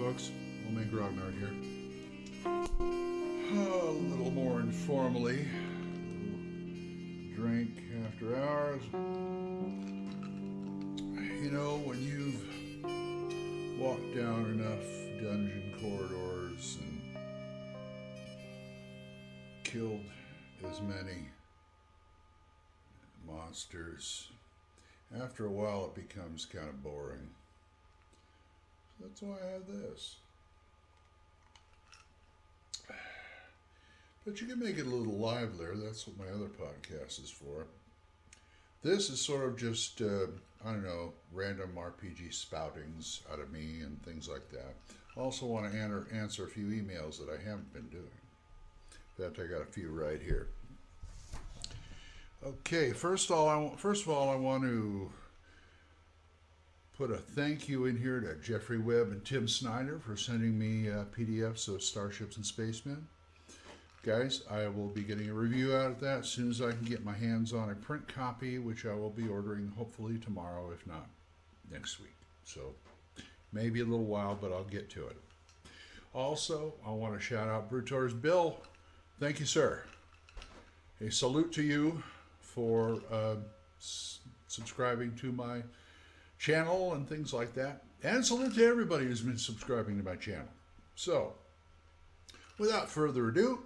folks. Old man Grognard here. A little more informally. Drink after hours. You know, when you've walked down enough dungeon corridors and killed as many monsters, after a while it becomes kind of boring. That's why I have this. But you can make it a little livelier. That's what my other podcast is for. This is sort of just, I don't know, random RPG spoutings out of me and things like that. I also want to answer a few emails that I haven't been doing. In fact, I got a few right here. Okay, first of all, I want to put a thank you in here to Jeffrey Webb and Tim Snyder for sending me PDFs of Starships and Spacemen. Guys, I will be getting a review out of that as soon as I can get my hands on a print copy, which I will be ordering hopefully tomorrow, if not next week. So maybe a little while, but I'll get to it. Also, I want to shout out Brutor's Bill. Thank you, sir. A salute to you for subscribing to my channel and things like that. And salute to everybody who's been subscribing to my channel. So, without further ado,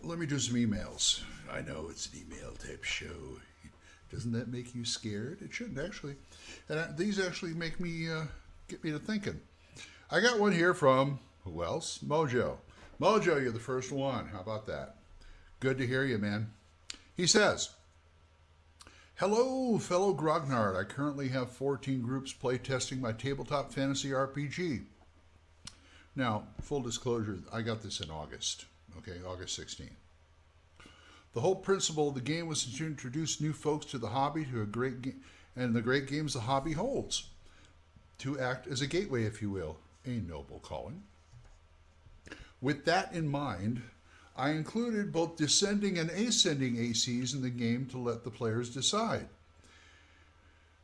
let me do some emails. I know it's an email type show. Doesn't that make you scared? It shouldn't, actually. And these actually make me, get me to thinking. I got one here from, who else? Mojo. Mojo, you're the first one. How about that? Good to hear you, man. He says, hello, fellow Grognard. I currently have 14 groups playtesting my tabletop fantasy RPG. Now, full disclosure, I got this in August. Okay, August 16th. The whole principle of the game was to introduce new folks to the hobby, to a great game, and the great games the hobby holds. To act as a gateway, if you will, a noble calling. With that in mind, I included both descending and ascending ACs in the game to let the players decide.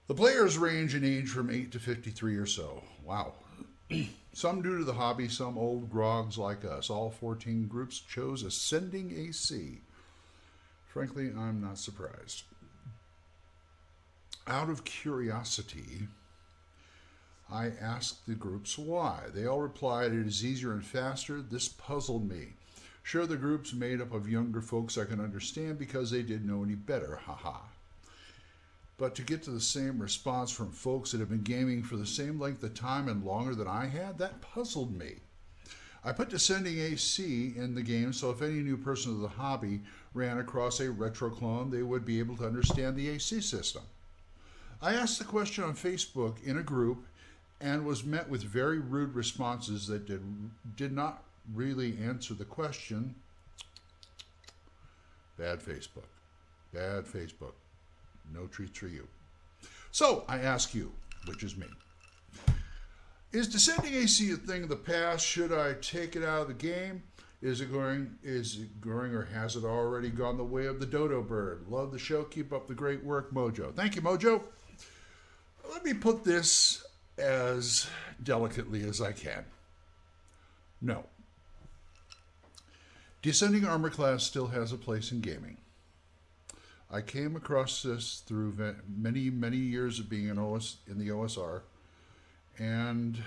The players range in age from 8 to 53 or so. Wow. Some new to the hobby, some old grogs like us. All 14 groups chose ascending AC. Frankly, I'm not surprised. Out of curiosity, I asked the groups why. They all replied, it is easier and faster. This puzzled me. Sure, the group's made up of younger folks I can understand because they didn't know any better, haha. But to get to the same response from folks that have been gaming for the same length of time and longer than I had, that puzzled me. I put descending AC in the game so if any new person of the hobby ran across a retro clone, they would be able to understand the AC system. I asked the question on Facebook in a group and was met with very rude responses that did not really answer the question. Bad Facebook. Bad Facebook. No treats for you. So I ask you, which is me, is descending AC a thing of the past? Should I take it out of the game? Is it going, or has it already gone the way of the dodo bird? Love the show. Keep up the great work, Mojo. Thank you, Mojo. Let me put this as delicately as I can. No. Descending armor class still has a place in gaming. I came across this through many, many years of being in the OSR, and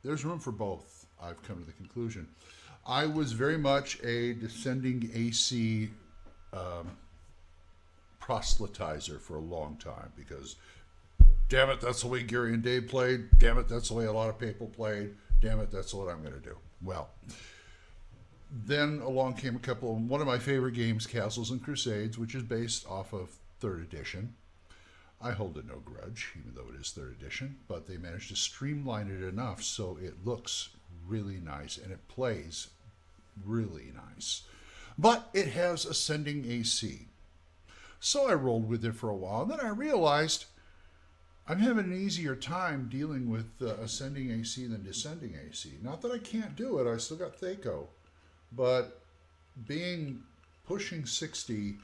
there's room for both, I've come to the conclusion. I was very much a descending AC proselytizer for a long time because, damn it, that's the way Gary and Dave played. Damn it, that's the way a lot of people played. Damn it, that's what I'm going to do. Well, then along came one of my favorite games, Castles and Crusades, which is based off of 3rd edition. I hold it no grudge, even though it is 3rd edition, but they managed to streamline it enough so it looks really nice and it plays really nice. But it has ascending AC. So I rolled with it for a while, and then I realized I'm having an easier time dealing with ascending AC than descending AC. Not that I can't do it, I still got Thaco. But pushing 60,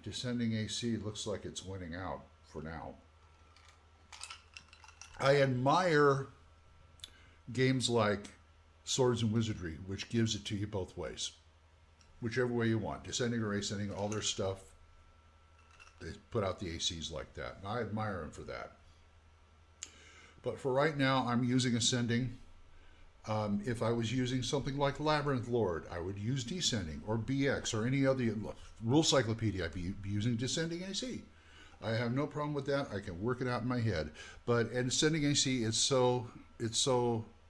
descending AC looks like it's winning out for now. I admire games like Swords and Wizardry, which gives it to you both ways. Whichever way you want. Descending or ascending, all their stuff, they put out the ACs like that. And I admire them for that. But for right now, I'm using ascending. If I was using something like Labyrinth Lord, I would use descending, or BX, or any other rule cyclopedia. I'd be using descending AC. I have no problem with that. I can work it out in my head. But ascending AC is so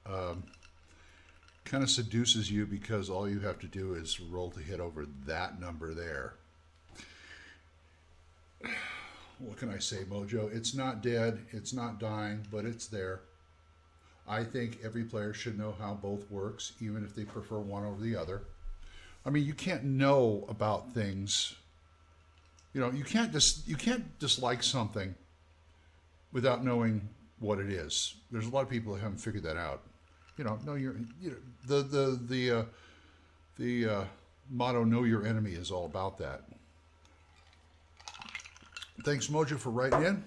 kind of seduces you, because all you have to do is roll to hit over that number there. What can I say, Mojo? It's not dead, it's not dying, but it's there. I think every player should know how both works, even if they prefer one over the other. I mean, you can't know about things. You know, you can't dislike something without knowing what it is. There's a lot of people who haven't figured that out. You know, the motto "Know Your Enemy" is all about that. Thanks, Mojo, for writing in.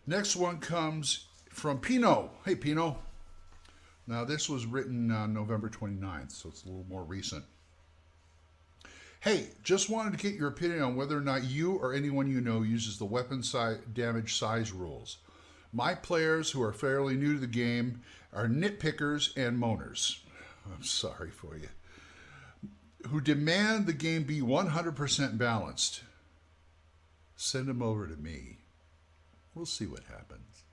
Next one comes from Pino. Hey, Pino. Now, this was written on November 29th, so it's a little more recent. Hey, just wanted to get your opinion on whether or not you or anyone you know uses the weapon damage size rules. My players, who are fairly new to the game, are nitpickers and moaners. I'm sorry for you. Who demand the game be 100% balanced. Send them over to me. We'll see what happens.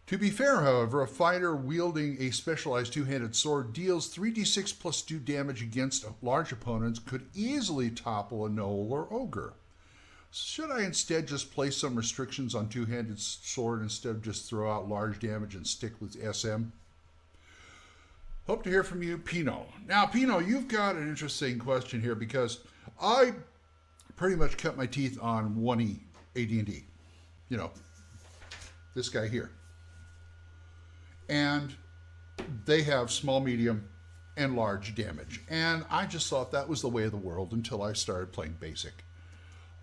To be fair, however, a fighter wielding a specialized two-handed sword deals 3d6 plus 2 damage against large opponents could easily topple a gnoll or ogre. Should I instead just place some restrictions on two-handed sword instead of just throw out large damage and stick with SM? Hope to hear from you, Pino. Now, Pino, you've got an interesting question here, because I pretty much cut my teeth on 1E AD&D. You know, this guy here. And they have small, medium, and large damage. And I just thought that was the way of the world until I started playing basic.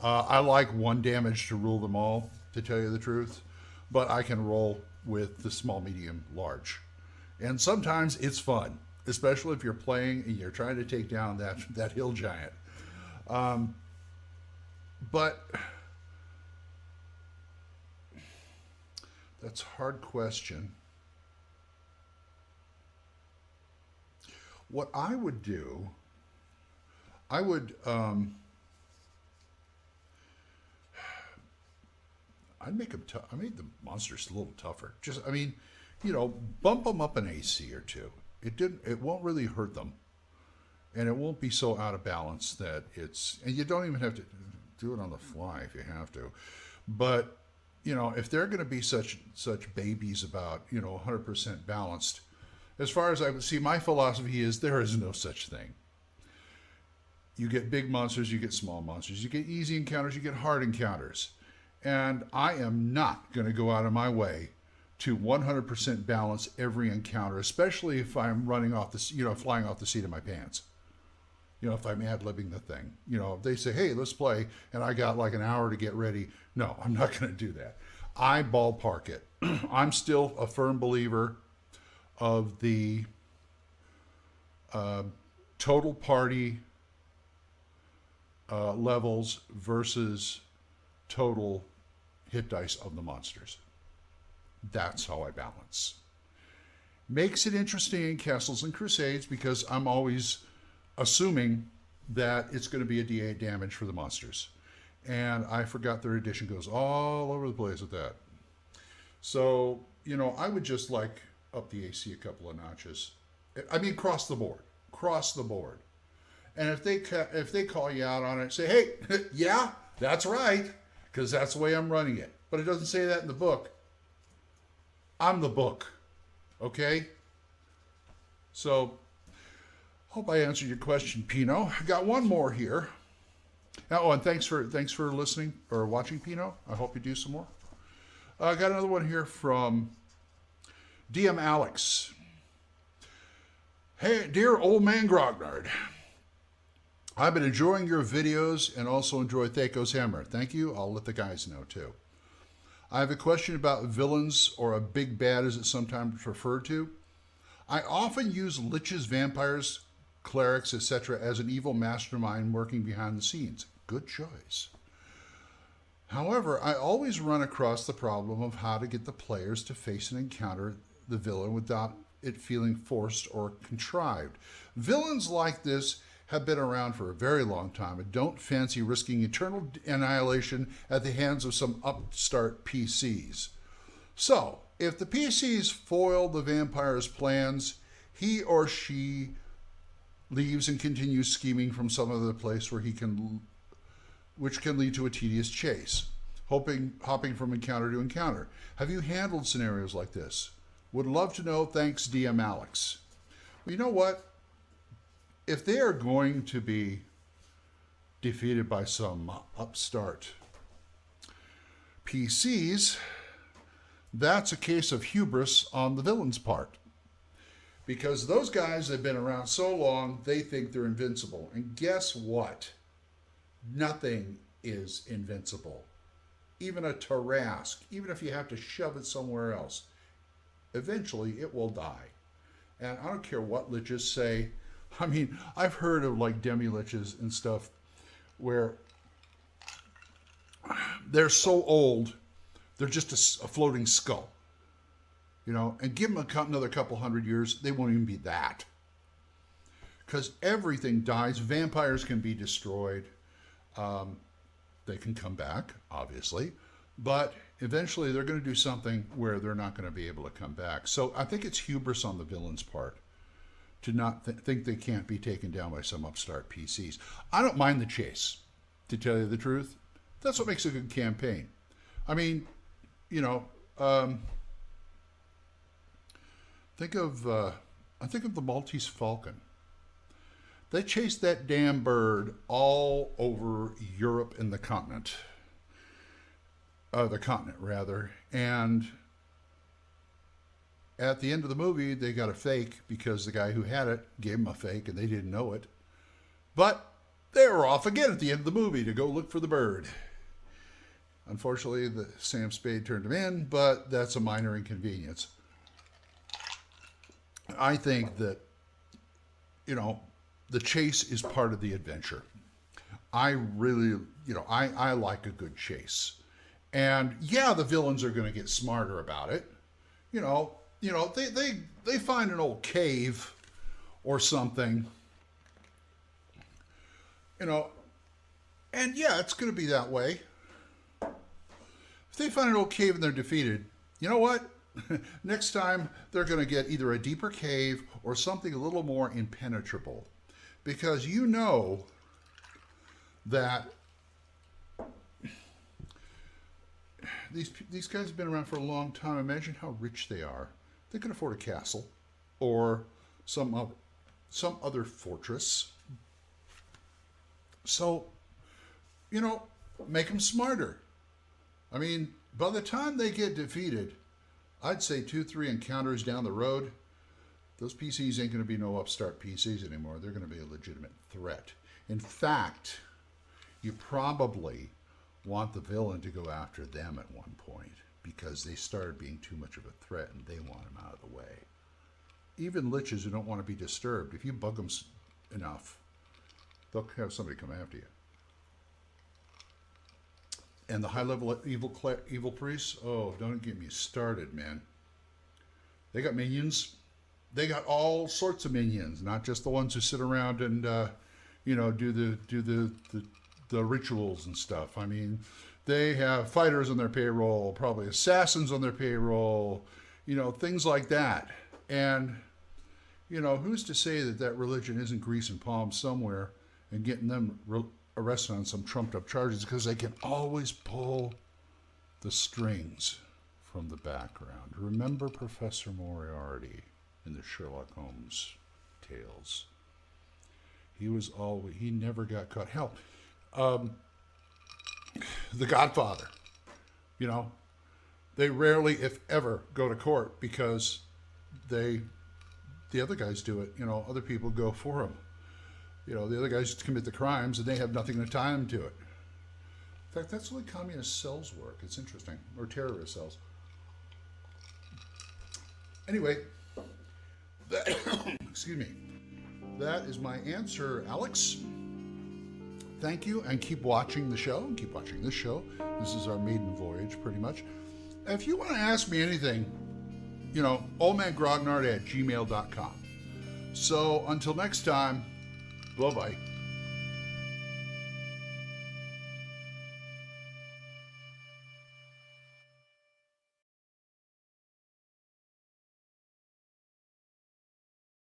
I like 1 damage to rule them all, to tell you the truth. But I can roll with the small, medium, large. And sometimes it's fun, especially if you're playing and you're trying to take down that hill giant. But that's a hard question. What I would do, I'd make them tough. I made the monsters a little tougher. Just, I mean, you know, bump them up an AC or 2. It won't really hurt them, and it won't be so out of balance that it's. And you don't even have to do it on the fly if you have to. But you know, if they're going to be such babies about, you know, 100% balanced, as far as I would see, my philosophy is there is no such thing. You get big monsters, you get small monsters, you get easy encounters, you get hard encounters. And I am not going to go out of my way to 100% balance every encounter, especially if I'm running off the, you know, flying off the seat of my pants. You know, if I'm ad-libbing the thing. You know, if they say, hey, let's play, and I got like an hour to get ready. No, I'm not going to do that. I ballpark it. I'm still a firm believer of the total party levels versus total hit dice of the monsters. That's how I balance. Makes it interesting in Castles and Crusades, because I'm always assuming that it's going to be a D8 damage for the monsters. And I forgot their edition goes all over the place with that. So, you know, I would just like up the AC a couple of notches. I mean, across the board. Across the board. And if they call you out on it, say, hey, yeah, that's right, because that's the way I'm running it. But it doesn't say that in the book. I'm the book. Okay? So, hope I answered your question, Pino. I got one more here. Oh, and thanks for listening or watching, Pino. I hope you do some more. I got another one here from DM Alex. Hey, dear old man Grognard. I've been enjoying your videos and also enjoy Thaco's Hammer. Thank you. I'll let the guys know too. I have a question about villains, or a big bad as it's sometimes referred to. I often use liches, vampires, clerics, etc. as an evil mastermind working behind the scenes. Good choice. However, I always run across the problem of how to get the players to face and encounter the villain without it feeling forced or contrived. Villains like this have been around for a very long time and don't fancy risking eternal annihilation at the hands of some upstart PCs. So, if the PCs foil the vampire's plans, he or she leaves and continues scheming from some other place which can lead to a tedious chase, hopping from encounter to encounter. Have you handled scenarios like this? Would love to know. Thanks, DM Alex. Well, you know what? If they are going to be defeated by some upstart PCs, that's a case of hubris on the villain's part. Because those guys have been around so long, they think they're invincible. And guess what? Nothing is invincible. Even a Tarrasque, even if you have to shove it somewhere else, eventually it will die. And I don't care what liches say. I mean, I've heard of like demi-liches and stuff where they're so old, they're just a floating skull. You know, and give them another couple hundred years, they won't even be that. Because everything dies. Vampires can be destroyed. They can come back, obviously. But eventually they're going to do something where they're not going to be able to come back. So I think it's hubris on the villain's part to not think they can't be taken down by some upstart PCs. I don't mind the chase, to tell you the truth. That's what makes a good campaign. I mean, you know, think of the Maltese Falcon. They chased that damn bird all over Europe and the continent. And at the end of the movie, they got a fake because the guy who had it gave them a fake and they didn't know it. But they were off again at the end of the movie to go look for the bird. Unfortunately, the Sam Spade turned him in, but that's a minor inconvenience. I think that, you know, the chase is part of the adventure. I really, I like a good chase. And yeah, the villains are going to get smarter about it. They find an old cave or something, and yeah, it's going to be that way. If they find an old cave and they're defeated, you know what? Next time they're going to get either a deeper cave or something a little more impenetrable. Because you know that these guys have been around for a long time. Imagine how rich they are. They can afford a castle or some other fortress. So, make them smarter. I mean, by the time they get defeated, I'd say 2-3 encounters down the road, those PCs ain't going to be no upstart PCs anymore. They're going to be a legitimate threat. In fact, you probably want the villain to go after them at one point because they started being too much of a threat and they want them out of the way. Even liches who don't want to be disturbed, if you bug them enough, they'll have somebody come after you. And the high-level evil priests, oh, don't get me started, man. They got minions. They got all sorts of minions, not just the ones who sit around and, do the rituals and stuff. I mean, they have fighters on their payroll, probably assassins on their payroll, things like that. And, who's to say that religion isn't greasing palms somewhere and getting them arrested on some trumped-up charges, because they can always pull the strings from the background. Remember Professor Moriarty in the Sherlock Holmes tales? He never got caught. Hell, The Godfather, they rarely, if ever, go to court because the other guys do it. Other people go for them. The other guys commit the crimes and they have nothing to tie them to it. In fact, that's the way communist cells work. It's interesting. Or terrorist cells. Anyway, excuse me. That is my answer, Alex. Thank you, and keep watching the show, and keep watching this show. This is our maiden voyage, pretty much. If you want to ask me anything, oldmangrognard@gmail.com. So until next time, bye-bye.